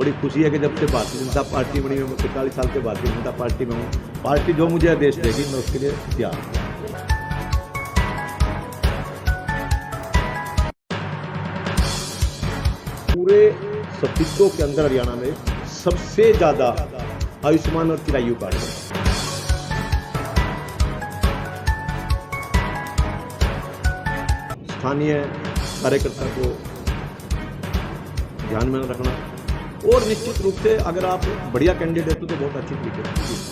बड़ी खुशी है कि जब से भारतीय जनता पार्टी बनी, मैं 45 साल से भारतीय जनता पार्टी में हूँ। पार्टी जो मुझे आदेश देगी मैं उसके लिए तैयार हूँ। पूरे सफीदों के अंदर हरियाणा में सबसे ज़्यादा आयुष्मान और चिरायु कार्ड है। स्थानीय कार्यकर्ता को ध्यान में रखना और निश्चित रूप से अगर आप बढ़िया कैंडिडेट हो तो बहुत अच्छी तरीके से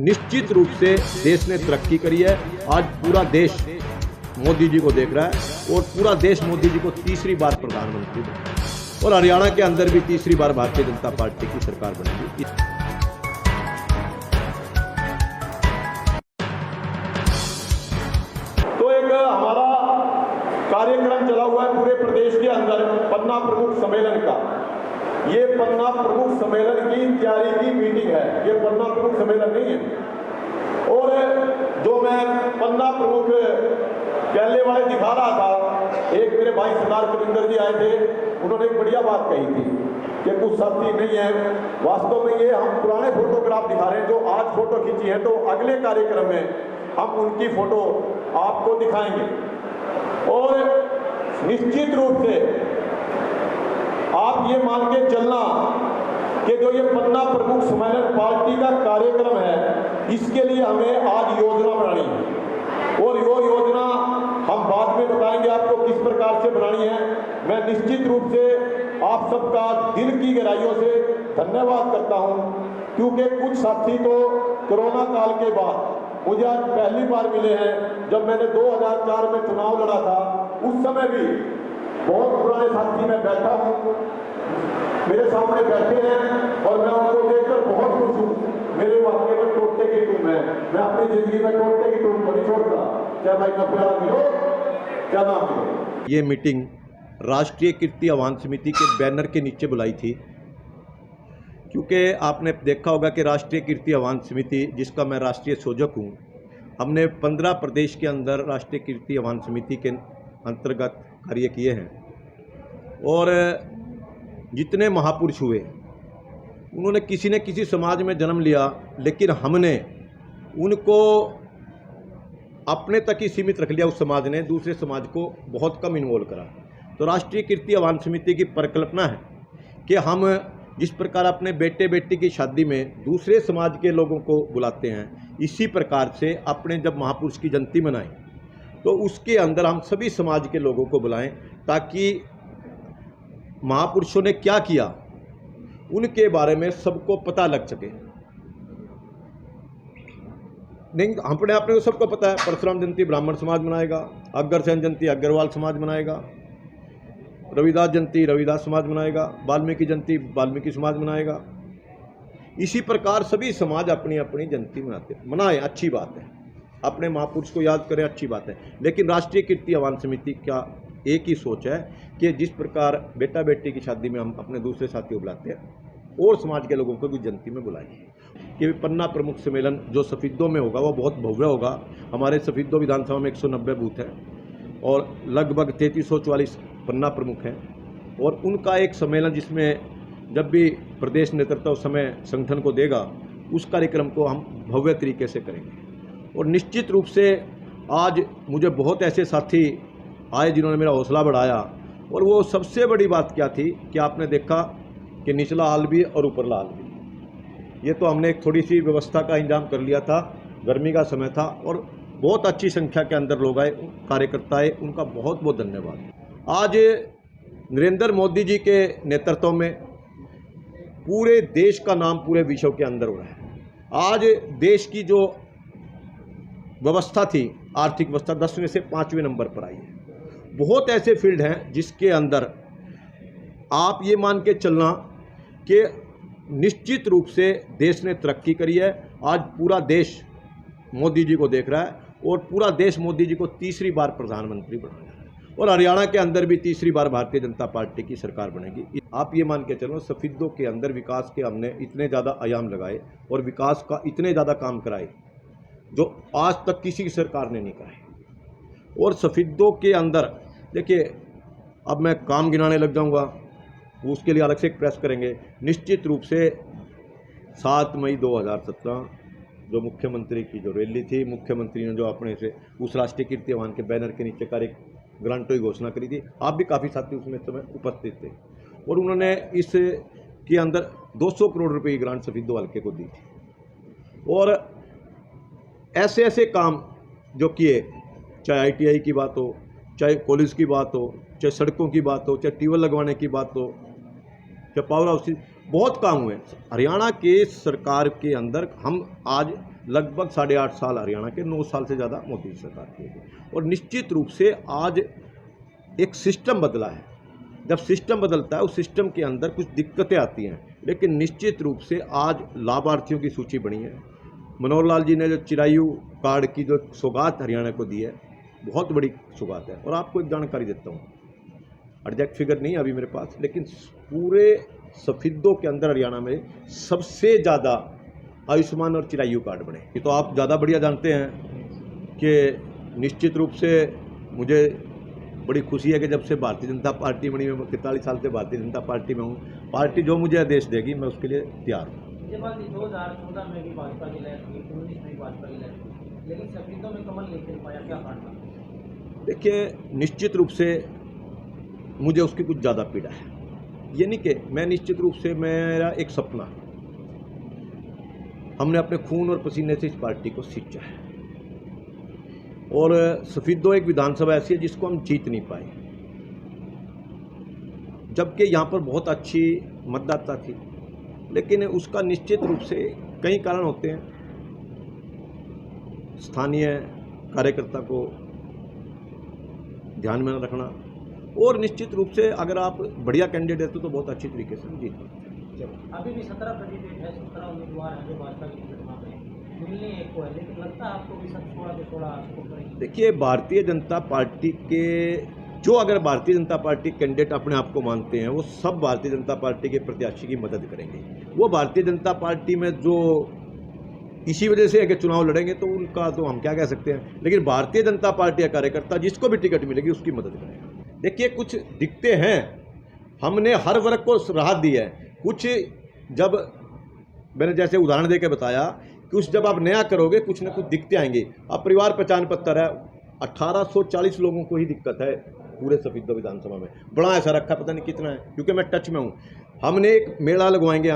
निश्चित रूप से देश ने तरक्की करी है। आज पूरा देश मोदी जी को देख रहा है और पूरा देश मोदी जी को तीसरी बार प्रधानमंत्री बना और हरियाणा के अंदर भी तीसरी बार भारतीय जनता पार्टी की सरकार बनेगी। तो एक हमारा कार्यक्रम चला हुआ है पूरे प्रदेश के अंदर पन्ना प्रमुख सम्मेलन का। ये पन्ना प्रमुख सम्मेलन की तैयारी की मीटिंग है, ये पन्ना प्रमुख सम्मेलन नहीं है। और जो मैं पन्ना प्रमुख कहने वाले दिखा रहा था, एक मेरे भाई सरदार कविंदर जी आए थे, उन्होंने एक बढ़िया बात कही थी कि कुछ साथी नहीं है। वास्तव में ये हम पुराने फोटोग्राफ दिखा रहे हैं जो आज फोटो खींची है, तो अगले कार्यक्रम में हम उनकी फोटो आपको दिखाएंगे। और निश्चित रूप से आप ये मान के चलना कि जो ये पन्ना प्रमुख सम्मेलन पार्टी का कार्यक्रम है, इसके लिए हमें आज योजना बनानी है और वो योजना हम बाद में बताएंगे आपको किस प्रकार से बनानी है। मैं निश्चित रूप से आप सबका दिल की गहराइयों से धन्यवाद करता हूं, क्योंकि कुछ साथी तो कोरोना काल के बाद मुझे आज पहली बार मिले हैं। जब मैंने 2004 में चुनाव लड़ा था, उस समय भी बहुत पुराने साथी में बैठा हूँ, मेरे सामने बैठे हैं और मैं उनको देखकर बहुत खुश हूँ। मेरे वाक्य में टोटने की टूम है, मैं अपनी जिंदगी में टोटने की टूम को नहीं छोड़ता। क्या भाई का प्यार मिलो, क्या नाम मिलो। ये मीटिंग राष्ट्रीय कीर्ति आह्वान समिति के बैनर के नीचे बुलाई थी, क्योंकि आपने देखा होगा कि राष्ट्रीय कीर्ति आह्वान समिति, जिसका मैं राष्ट्रीय संयोजक हूँ, हमने 15 प्रदेश के अंदर राष्ट्रीय कीर्ति आह्वान समिति के अंतर्गत कार्य किए हैं। और जितने महापुरुष हुए, उन्होंने किसी न किसी समाज में जन्म लिया, लेकिन हमने उनको अपने तक ही सीमित रख लिया। उस समाज ने दूसरे समाज को बहुत कम इन्वॉल्व करा। तो राष्ट्रीय कीर्ति आह्वान समिति की परिकल्पना है कि हम जिस प्रकार अपने बेटे बेटी की शादी में दूसरे समाज के लोगों को बुलाते हैं, इसी प्रकार से अपने जब महापुरुष की जयंती मनाएं तो उसके अंदर हम सभी समाज के लोगों को बुलाएं, ताकि महापुरुषों ने क्या किया उनके बारे में सबको पता लग सके। नहीं, अपने को सबको पता है, परशुराम जयंती ब्राह्मण समाज मनाएगा, अग्रसेन जयंती अग्रवाल समाज मनाएगा, रविदास जयंती रविदास समाज मनाएगा, वाल्मीकि जयंती वाल्मीकि समाज मनाएगा। इसी प्रकार सभी समाज अपनी अपनी जयंती मनाएं, अच्छी बात है। अपने महापुरुष को याद करें, अच्छी बात है। लेकिन राष्ट्रीय कीर्ति आह्वान समिति का एक ही सोच है कि जिस प्रकार बेटा बेटी की शादी में हम अपने दूसरे साथियों बुलाते हैं, और समाज के लोगों को भी जयंती में बुलाएंगे। कि पन्ना प्रमुख सम्मेलन जो सफीदों में होगा वो बहुत भव्य होगा। हमारे सफीदों विधानसभा में 190 बूथ हैं और लगभग 3344 पन्ना प्रमुख हैं, और उनका एक सम्मेलन जिसमें जब भी प्रदेश नेतृत्व उस समय संगठन को देगा, उस कार्यक्रम को हम भव्य तरीके से करेंगे। और निश्चित रूप से आज मुझे बहुत ऐसे साथी आए जिन्होंने मेरा हौसला बढ़ाया। और वो सबसे बड़ी बात क्या थी कि आपने देखा कि निचला हाल भी और ऊपरला हाल भी, ये तो हमने एक थोड़ी सी व्यवस्था का इंतजाम कर लिया था, गर्मी का समय था और बहुत अच्छी संख्या के अंदर लोग आए, कार्यकर्ता आए, उनका बहुत बहुत धन्यवाद। आज नरेंद्र मोदी जी के नेतृत्व में पूरे देश का नाम पूरे विश्व के अंदर हो रहा है। आज देश की जो व्यवस्था थी, आर्थिक व्यवस्था, 10वें से 5वें नंबर पर आई है। बहुत ऐसे फील्ड हैं जिसके अंदर आप ये मान के चलना कि निश्चित रूप से देश ने तरक्की करी है। आज पूरा देश मोदी जी को देख रहा है और पूरा देश मोदी जी को तीसरी बार प्रधानमंत्री बना रहा है, और हरियाणा के अंदर भी तीसरी बार भारतीय जनता पार्टी की सरकार बनेगी। आप ये मान के चलो, सफीदों के अंदर विकास के हमने इतने ज़्यादा आयाम लगाए और विकास का इतने ज़्यादा काम कराए जो आज तक किसी सरकार ने नहीं कराए। और सफेदों के अंदर देखिए, अब मैं काम गिनाने लग जाऊंगा, उसके लिए अलग से एक प्रेस करेंगे। निश्चित रूप से 7 मई 2017 जो मुख्यमंत्री की जो रैली थी, मुख्यमंत्री ने जो अपने से उस राष्ट्रीय कीर्तिमान के बैनर के नीचे कर एक ग्रांटों की घोषणा करी थी, आप भी काफ़ी साथी उसमें समय उपस्थित थे, और उन्होंने इस के अंदर 200 करोड़ रुपए की ग्रांट सफेदों हल्के को दी थी। और ऐसे ऐसे काम जो किए, चाहे ITI की बात हो, चाहे कॉलेज की बात हो, चाहे सड़कों की बात हो, चाहे ट्यूबवेल लगवाने की बात हो, चाहे पावर हाउस, बहुत काम हुए हरियाणा के सरकार के अंदर। हम आज लगभग 8.5 साल हरियाणा के, 9 साल से ज़्यादा मोदी सरकार की है, और निश्चित रूप से आज एक सिस्टम बदला है। जब सिस्टम बदलता है, उस सिस्टम के अंदर कुछ दिक्कतें आती हैं, लेकिन निश्चित रूप से आज लाभार्थियों की सूची बनी है। मनोहर लाल जी ने जो चिरायु कार्ड की जो सौगात हरियाणा को दी है, बहुत बड़ी सौगात है। और आपको एक जानकारी देता हूँ, एग्जैक्ट फिगर नहीं है अभी मेरे पास, लेकिन पूरे सफेदों के अंदर हरियाणा में सबसे ज़्यादा आयुष्मान और चिरायु कार्ड बने। ये तो आप ज़्यादा बढ़िया जानते हैं कि निश्चित रूप से मुझे बड़ी खुशी है कि जब से भारतीय जनता पार्टी बनी, मैं 43 साल से भारतीय जनता पार्टी में हूँ। पार्टी जो मुझे आदेश देगी, मैं उसके लिए तैयार हूँ। 2014 में भी भाजपा की लहर थी, 19 में भी भाजपा की लहर थी, लेकिन सफेदों में कमल नहीं खिल पाया, क्या कारण था? देखिए, निश्चित रूप से मुझे उसकी कुछ ज़्यादा पीड़ा है। ये नहीं कि मैं, निश्चित रूप से मेरा एक सपना, हमने अपने खून और पसीने से इस पार्टी को सींचा है, और सफेदों एक विधानसभा ऐसी है जिसको हम जीत नहीं पाए, जबकि यहाँ पर बहुत अच्छी मतदाता थी, लेकिन उसका निश्चित रूप से कई कारण होते हैं। स्थानीय कार्यकर्ता को ध्यान में न रखना, और निश्चित रूप से अगर आप बढ़िया कैंडिडेट हो तो बहुत अच्छी तरीके से जीत सकते हैं। अभी भी 17 कैंडिडेट है, 17 उम्मीदवार हैं जो भाजपा की टिकट मांग रहे हैं, मिलने एक को है, लेकिन लगता है आपको भी सब 16 के 16 सपोर्ट करेंगे? देखिए, भारतीय जनता पार्टी के जो, अगर भारतीय जनता पार्टी कैंडिडेट अपने आप को मानते हैं, वो सब भारतीय जनता पार्टी के प्रत्याशी की मदद करेंगे। वो भारतीय जनता पार्टी में जो इसी वजह से अगर चुनाव लड़ेंगे तो उनका तो हम क्या कह सकते हैं, लेकिन भारतीय जनता पार्टी का कार्यकर्ता जिसको भी टिकट मिलेगी उसकी मदद करेगा। देखिए, कुछ दिखते हैं, हमने हर वर्ग को राहत दी है। कुछ जब मैंने जैसे उदाहरण देकर बताया, कुछ जब आप नया करोगे, कुछ ना कुछ दिक्कतें आएंगी। अब परिवार पहचान पत्र है, 1840 लोगों को ही दिक्कत है पूरे सफेदों विधानसभा में। बड़ा ऐसा रखा, पता नहीं कितना है, क्योंकि मैं टच में हूँ। हमने एक मेला लगवाएंगे